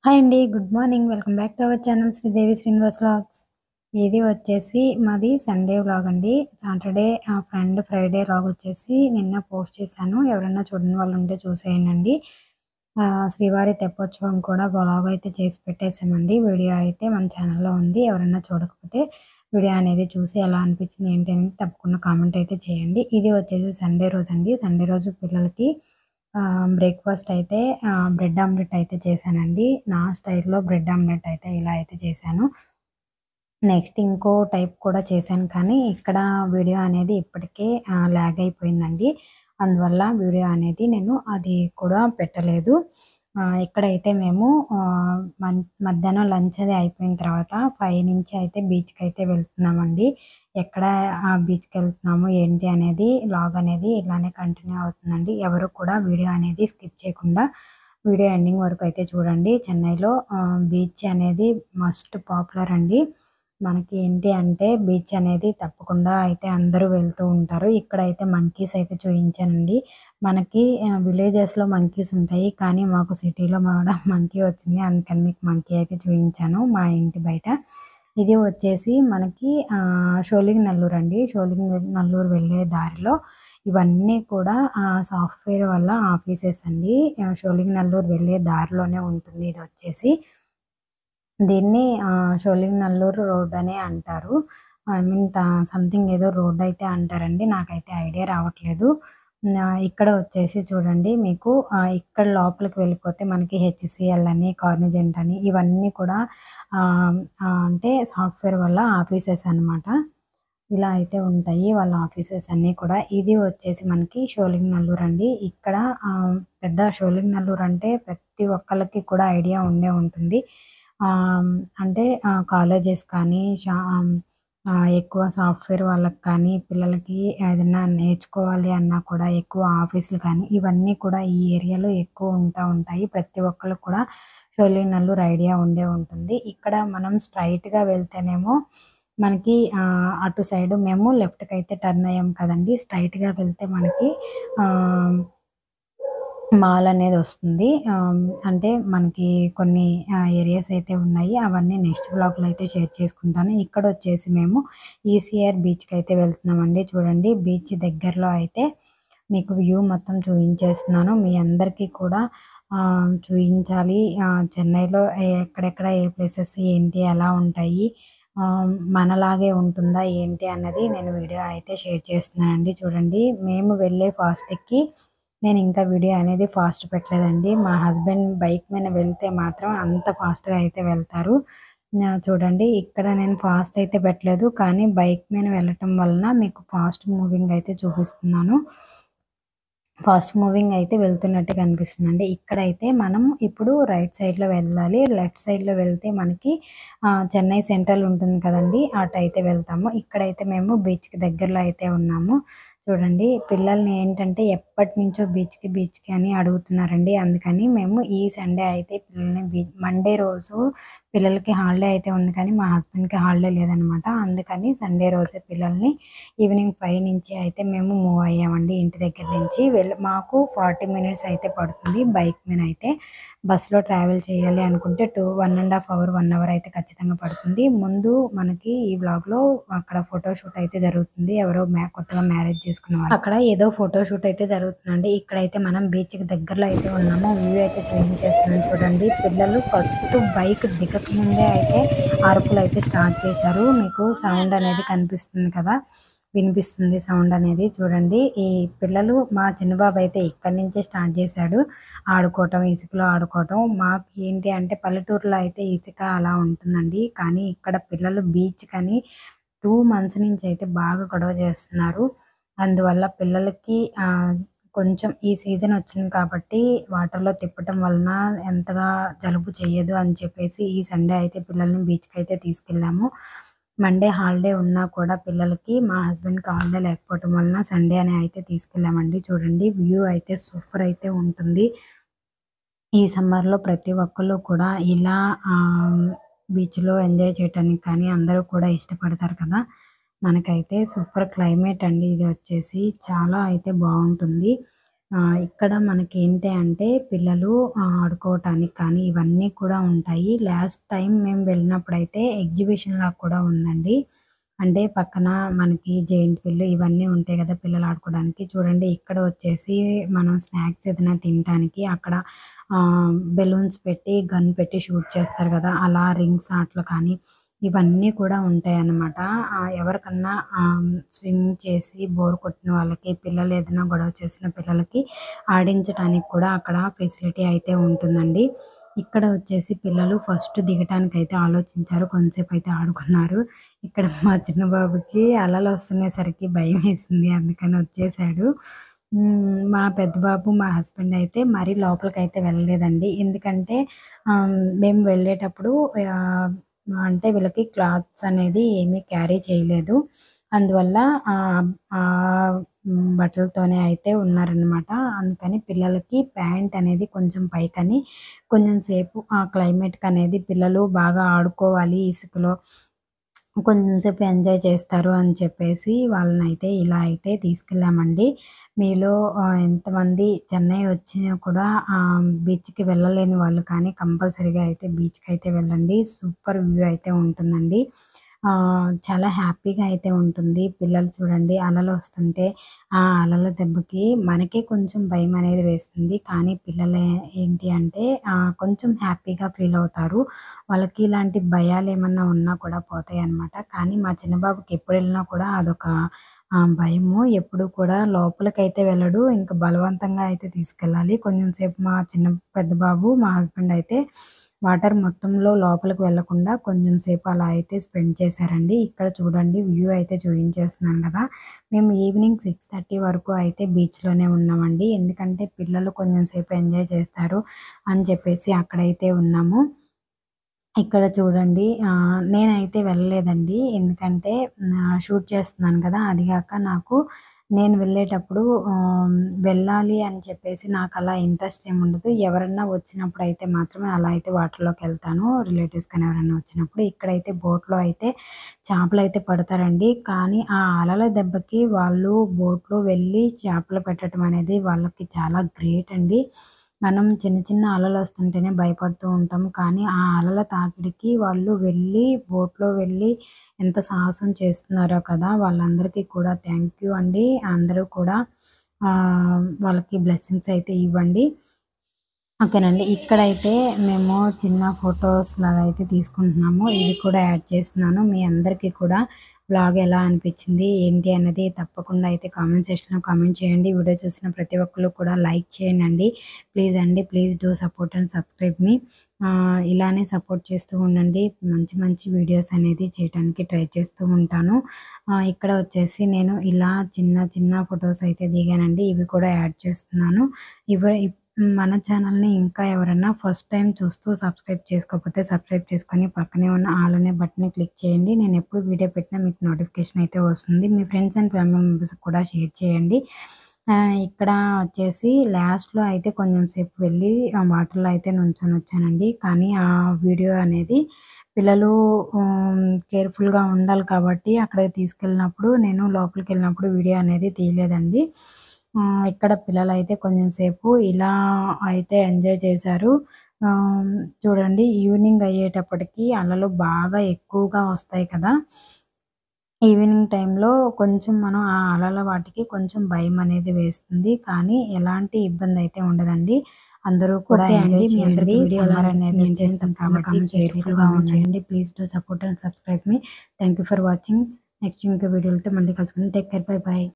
Hi అండి. Good morning. Welcome back to our channel Sridevi Srinivas vlogs. ఇది వచ్చేసి మాది సండే వ్లాగ్ అండి. సాటర్డే అండ్ ఫ్రైడే వ్లాగ్ వచ్చేసి నిన్న పోస్ట్ చేశాను. ఎవరైనా చూడని వాళ్ళు ఉంటే చూసేయండి. శ్రీవారి తెప్పోత్సవం కూడా వ్లాగ్ అయితే చేసి పెట్టేసామండి. వీడియో అయితే మన ఛానల్లో ఉంది. ఎవరైనా చూడకపోతే వీడియో అనేది చూసి ఎలా అనిపించింది ఏంటి అనేది తప్పకుండా కామెంట్ అయితే చేయండి. ఇది వచ్చేసి సండే రోజు అండి. సండే రోజు పిల్లలకి బ్రేక్‌ఫాస్ట్ అయితే బ్రెడ్ ఆమ్లెట్ అయితే చేశానండి. నా స్టైల్‌లో బ్రెడ్ ఆమ్లెట్ అయితే ఇలా అయితే చేశాను. నెక్స్ట్ ఇంకో టైప్ కూడా చేశాను కానీ ఇక్కడ వీడియో అనేది ఇప్పటికే లాగ్ అయిపోయిందండి. అందువల్ల వీడియో అనేది నేను అది కూడా పెట్టలేదు. ఇక్కడైతే మేము మధ్యాహ్నం లంచ్ అది అయిపోయిన తర్వాత 5 నుంచి అయితే బీచ్‌కైతే వెళ్తున్నామండి. ఎక్కడ బీచ్‌కెళ్తున్నాము ఏంటి అనేది వ్లాగ్ అనేది ఇలానే కంటిన్యూ అవుతుందండి. ఎవరు కూడా వీడియో అనేది స్కిప్ చేయకుండా వీడియో ఎండింగ్ వరకు అయితే చూడండి. చెన్నైలో బీచ్ అనేది మస్ట్ పాపులర్ అండి. మనకి ఏంటి అంటే బీచ్ అనేది తప్పకుండా అయితే అందరూ వెళ్తూ ఉంటారు. ఇక్కడైతే మంకీస్ అయితే చూయించానండి. మనకి విలేజెస్‌లో మంకీస్ ఉంటాయి. కానీ మాకు సిటీలో కూడా మంకీ వచ్చింది. అందుకని మీకు మంకీ అయితే చూయించాను మా ఇంటి బయట. ఇది వచ్చేసి మనకి షోలింగనల్లూరు అండి. షోలింగనల్లూరు వెళ్ళే దారిలో ఇవన్నీ కూడా సాఫ్ట్‌వేర్ వాళ్ళ ఆఫీసెస్ అండి. షోలింగనల్లూరు వెళ్ళే దారిలోనే ఉంటుంది ఇదొచ్చేసి. దీన్ని షోలింగనల్లూరు రోడ్ అనే అంటారు. ఐ మీన్ సంథింగ్ ఏదో రోడ్ అయితే అంటారండి. నాకైతే ఐడియా రావట్లేదు. ఇక్కడ వచ్చేసి చూడండి మీకు ఇక్కడ లోపలికి వెళ్ళిపోతే మనకి హెచ్‌సీఎల్ అని, కార్నిజెంట్ అని ఇవన్నీ కూడా అంటే సాఫ్ట్‌వేర్ వాళ్ళ ఆఫీసెస్ అనమాట. ఇలా అయితే ఉంటాయి వాళ్ళ ఆఫీసెస్ అన్నీ కూడా. ఇది వచ్చేసి మనకి షోలింగనల్లూరు అండి. ఇక్కడ పెద్ద షోలింగనల్లూరు అంటే ప్రతి ఒక్కళ్ళకి కూడా ఐడియా ఉండే ఉంటుంది. అంటే కాలేజెస్ కానీ ఎక్కువ సాఫ్ట్‌వేర్ వాళ్ళకి కానీ, పిల్లలకి ఏదైనా నేర్చుకోవాలి అన్నా కూడా ఎక్కువ ఆఫీసులు కానీ, ఇవన్నీ కూడా ఈ ఏరియాలో ఎక్కువ ఉంటాయి. ప్రతి ఒక్కళ్ళకి కూడా షోలింగనల్లూరు ఐడియా ఉండే ఉంటుంది. ఇక్కడ మనం స్ట్రెయిట్‌గా వెళ్తేనేమో మనకి అటు సైడు మేము లెఫ్ట్‌కైతే టర్న్ అయ్యాం కదండీ! స్ట్రెయిట్‌గా వెళ్తే మనకి ఆహ్, మాల్ అనేది వస్తుంది. అంటే మనకి కొన్ని ఏరియాస్ అయితే ఉన్నాయి. అవన్నీ నెక్స్ట్ వ్లాగ్‌లో అయితే షేర్ చేసుకుంటాను. ఇక్కడొచ్చేసి మేము ఈసీఆర్ బీచ్‌కైతే వెళ్తున్నామండి. చూడండి బీచ్ దగ్గరలో అయితే మీకు వ్యూ మొత్తం చూయించేస్తున్నాను. మీ అందరికీ కూడా చూయించాలి. చెన్నైలో ఎక్కడెక్కడ ఏ ప్లేసెస్ ఏంటి ఎలా ఉంటాయి, మనలాగే ఉంటుందా ఏంటి అన్నది నేను వీడియో అయితే షేర్ చేస్తున్నానండి. చూడండి మేము వెళ్ళే ఫాస్ట్‌కి నేను ఇంకా వీడియో అనేది ఫాస్ట్ పెట్టలేదండి. మా హస్బెండ్ బైక్ మీద వెళ్తే మాత్రం అంత ఫాస్ట్‌గా అయితే వెళ్తారు. చూడండి ఇక్కడ నేను ఫాస్ట్ అయితే పెట్టలేదు. కానీ బైక్ మీద వెళ్ళటం వలన మీకు ఫాస్ట్ మూవింగ్ అయితే చూపిస్తున్నాను. ఫాస్ట్ మూవింగ్ అయితే వెళ్తున్నట్టు కనిపిస్తుందండి. ఇక్కడైతే మనం ఇప్పుడు రైట్ సైడ్‌లో వెళ్ళాలి. లెఫ్ట్ సైడ్‌లో వెళ్తే మనకి చెన్నై సెంట్రల్ ఉంటుంది కదండీ! అటైతే వెళ్తాము. ఇక్కడైతే మేము బీచ్‌కి దగ్గరలో అయితే ఉన్నాము. చూడండి పిల్లల్ని ఏంటంటే ఎప్పటినుంచో బీచ్‌కి అని అడుగుతున్నారండి. అందుకని మేము ఈ సండే అయితే పిల్లల్ని మండే రోజు పిల్లలకి హాలిడే అయితే ఉంది కానీ మా హస్బెండ్‌కి హాలిడే లేదనమాట. అందుకని సండే రోజే పిల్లల్ని ఈవినింగ్ 5 నుంచి అయితే మేము మూవ్ అయ్యామండి ఇంటి దగ్గర నుంచి. మాకు 40 మినిట్స్ అయితే పడుతుంది బైక్ మీద అయితే. బస్సులో ట్రావెల్ చేయాలి అనుకుంటే 1½ అవర్, 1 అవర్ అయితే ఖచ్చితంగా పడుతుంది. ముందు మనకి ఈ వ్లాగ్‌లో అక్కడ ఫోటోషూట్ అయితే జరుగుతుంది. ఎవరో కొత్తగా మ్యారేజ్ చేసుకున్న వాళ్ళు. అక్కడ ఏదో ఫోటోషూట్ అయితే జరుగుతుందండి. ఇక్కడైతే మనం బీచ్‌కి దగ్గరలో అయితే ఉన్నాము. వ్యూ అయితే చూపించేస్తున్నాను చూడండి. పిల్లలు ఫస్ట్ బైక్ దిగక ముందే అయితే అరుపులైతే స్టార్ట్ చేశారు. మీకు సౌండ్ అనేది కనిపిస్తుంది కదా! వినిపిస్తుంది సౌండ్ అనేది. చూడండి ఈ పిల్లలు మా చిన్న బాబు అయితే ఇక్కడి నుంచే స్టార్ట్ చేశాడు ఆడుకోవటం, ఇసుకలో ఆడుకోవటం. మాకు ఏంటి అంటే పల్లెటూరులో అయితే ఇసుక అలా ఉంటుందండి. కానీ ఇక్కడ పిల్లలు బీచ్‌కని 2 మంత్స్ నుంచి అయితే బాగా గొడవ చేస్తున్నారు. అందువల్ల పిల్లలకి కొంచెం ఈ సీజన్ వచ్చింది కాబట్టి వాటర్‌లో తిప్పటం వలన ఎంతగా జలుబు చెయ్యదు అని చెప్పేసి ఈ సండే అయితే పిల్లల్ని బీచ్‌కైతే తీసుకెళ్ళాము. మండే హాలిడే ఉన్నా కూడా పిల్లలకి మా హస్బెండ్‌కి హాలిడే లేకపోవటం వలన సండే అని అయితే తీసుకెళ్ళామండి. చూడండి వ్యూ అయితే సూపర్ అయితే ఉంటుంది. ఈ సమ్మర్‌లో ప్రతి ఒక్కళ్ళు కూడా ఇలా బీచ్‌లో ఎంజాయ్ చేయటానికి కానీ అందరూ కూడా ఇష్టపడతారు కదా! మనకైతే సూపర్ క్లైమేట్ అండి ఇది వచ్చేసి. చాలా అయితే బావుంటుంది. ఇక్కడ మనకేంటి అంటే పిల్లలు ఆడుకోవటానికి కానీ ఇవన్నీ కూడా ఉంటాయి. లాస్ట్ టైం మేము వెళ్ళినప్పుడైతే ఎగ్జిబిషన్‌లా కూడా ఉందండి. అంటే పక్కన మనకి జెయింట్ వీల్ ఇవన్నీ ఉంటాయి గదా! పిల్లలు ఆడుకోవడానికి. చూడండి ఇక్కడ వచ్చేసి మనం స్నాక్స్ ఏదైనా తినటానికి అక్కడ బెలూన్స్ పెట్టి, గన్ పెట్టి షూట్ చేస్తారు గదా! అలా రింగ్స్ ఆటలు కానీ ఇవన్నీ కూడా ఉంటాయన్నమాట. ఎవరికన్నా స్విమ్మింగ్ చేసి బోర్ కొట్టిన వాళ్ళకి, పిల్లలు ఏదైనా గొడవ చేసిన పిల్లలకి ఆడించటానికి కూడా అక్కడ ఫెసిలిటీ అయితే ఉంటుందండి. ఇక్కడ వచ్చేసి పిల్లలు ఫస్ట్ దిగటానికైతే ఆలోచించారు. కొంతసేపయితే ఆడుకున్నారు. ఇక్కడ మా చిన్న బాబుకి అలలొస్తునేసరికి భయమేసింది. అందుకని వచ్చేసాడు. మా పెద్ద బాబు, మా హస్బెండ్ అయితే మరీ లోపలికైతే వెళ్ళలేదండి. ఎందుకంటే మేము వెళ్ళేటప్పుడు ఆహ్, అంటే వీళ్ళకి క్లాత్స్ అనేది ఏమీ క్యారీ చేయలేదు. అందువల్ల బట్టలతోనే అయితే ఉన్నారనమాట. అందుకని పిల్లలకి ప్యాంట్ అనేది కొంచెం పైకని కొంచెం సేపు ఆ క్లైమేట్‌కనేది పిల్లలు బాగా ఆడుకోవాలి ఇసుకలో. కొంచెం సేపు ఎంజాయ్ చేస్తారు అని చెప్పేసి వాళ్ళనైతే ఇలా అయితే తీసుకెళ్ళామండి. మీలో ఎంతమంది చెన్నై వచ్చినా కూడా బీచ్‌కి వెళ్ళలేని వాళ్ళు కానీ కంపల్సరీగా అయితే బీచ్‌కైతే వెళ్ళండి. సూపర్ వ్యూ అయితే ఉంటుందండి. చాలా హ్యాపీగా అయితే ఉంటుంది. పిల్లలు చూడండి అలలొస్తుంటే ఆ అలల దెబ్బకి మనకే కొంచెం భయమనేది వేస్తుంది. కానీ పిల్లలు ఏంటి అంటే కొంచెం హ్యాపీగా ఫీల్ అవుతారు. వాళ్ళకి ఇలాంటి భయాలేమన్నా ఉన్నా కూడా పోతాయన్నమాట. కానీ మా చిన్న బాబుకి ఎప్పుడెళ్ళినా కూడా అదొక భయము. ఎప్పుడు కూడా లోపలికైతే వెళ్ళడు. ఇంక బలవంతంగా అయితే తీసుకెళ్ళాలి. కొంచెం సేపు పెద్ద బాబు, మా హస్బెండ్ అయితే వాటర్ మొత్తంలో లోపలికి వెళ్ళకుండా కొంచెం సేపు అలా అయితే స్పెండ్ చేశారండి. ఇక్కడ చూడండి వ్యూ అయితే చూయించేస్తున్నాను గదా! మేము ఈవినింగ్ 6:30 వరకు అయితే బీచ్‌లోనే ఉన్నామండి. ఎందుకంటే పిల్లలు కొంచెం సేపు ఎంజాయ్ చేస్తారు అని చెప్పేసి అక్కడైతే ఉన్నాము. ఇక్కడ చూడండి నేనైతే వెళ్ళలేదండి. ఎందుకంటే షూట్ చేస్తున్నాను కదా! అది గాక నాకు నేను వెళ్ళేటప్పుడు వెళ్ళాలి అని చెప్పేసి నాకలా ఇంట్రెస్ట్ ఏముండదు. ఎవరన్నా వచ్చినప్పుడైతే మాత్రమే అలా అయితే వాటర్‌లోకెళ్తాను. రిలేటివ్స్ కానీ ఎవరైనా వచ్చినప్పుడు. ఇక్కడైతే బోట్‌లో అయితే చేపలైతే పడతారండి. కానీ ఆ అలల దెబ్బకి వాళ్ళు బోట్‌లో వెళ్ళి చేపలు పెట్టడం అనేది వాళ్ళకి చాలా గ్రేట్ అండి. మనం చిన్న చిన్న అలలొస్తుంటేనే భయపడుతూ ఉంటాం. కానీ ఆ అలల తాకిడికి వాళ్ళు వెళ్ళి బోట్‌లో వెళ్ళి ఎంత సాహసం చేస్తున్నారో కదా! వాళ్ళందరికీ కూడా థ్యాంక్ యూ అండి. అందరూ కూడా వాళ్ళకి బ్లెస్సింగ్స్ అయితే ఇవ్వండి. ఓకేనండి. ఇక్కడైతే మేము చిన్న ఫోటోస్‌లాగా అయితే తీసుకుంటున్నాము. ఇవి కూడా యాడ్ చేస్తున్నాను. మీ అందరికీ కూడా వ్లాగ్ ఎలా అనిపించింది, ఏంటి అన్నది తప్పకుండా అయితే కామెంట్ సెక్షన్‌లో కామెంట్ చేయండి. వీడియో చూసిన ప్రతి ఒక్కళ్ళు కూడా లైక్ చేయండండి. ప్లీజ్ అండి. Please do support and subscribe మీ. ఇలానే సపోర్ట్ చేస్తూ ఉండండి. మంచి మంచి వీడియోస్ అనేది చేయటానికి ట్రై చేస్తూ ఉంటాను. ఇక్కడ వచ్చేసి నేను ఇలా చిన్న చిన్న ఫోటోస్ అయితే దిగానండి. ఇవి కూడా యాడ్ చేస్తున్నాను. మన ఛానల్‌ని ఇంకా ఎవరైనా ఫస్ట్ టైమ్ చూస్తూ సబ్స్క్రైబ్ చేసుకోకపోతే సబ్స్క్రైబ్ చేసుకొని పక్కనే ఉన్న ఆల్ అనే బటన్‌ని క్లిక్ చేయండి. నేను ఎప్పుడు వీడియో పెట్టినా మీకు నోటిఫికేషన్ అయితే వస్తుంది. మీ ఫ్రెండ్స్ అండ్ ఫ్యామిలీ మెంబర్స్‌కి కూడా షేర్ చేయండి. ఇక్కడ వచ్చేసి లాస్ట్‌లో అయితే కొంచెం సేపు వెళ్ళి వాటర్‌లో అయితే నుంచొనొచ్చానండి. కానీ ఆ వీడియో అనేది పిల్లలు కేర్‌ఫుల్‌గా ఉండాలి కాబట్టి అక్కడికి తీసుకెళ్ళినప్పుడు నేను లోపలికెళ్ళినప్పుడు వీడియో అనేది తీయలేదండి. ఇక్కడ పిల్లలైతే కొంచెం సేపు ఇలా అయితే ఎంజాయ్ చేశారు. చూడండి ఈవినింగ్ అయ్యేటప్పటికి అలలు బాగా ఎక్కువగా వస్తాయి కదా! ఈవినింగ్ టైంలో కొంచెం మనం ఆ అలల వాటికి కొంచెం భయమనేది వేస్తుంది. కానీ ఎలాంటి ఇబ్బందయితే ఉండదండి. అందరూ కూడా ఎంజాయ్ చేయండి. సమ్మర్ అనేది వచ్చేసింది కాబట్టి కేర్‌ఫుల్‌గా ఉండండి. Please do support and subscribe me. Thank you for watching. Next ఇంకో వీడియోలతో మళ్ళీ కలుసుకుందాం. Take care. By by.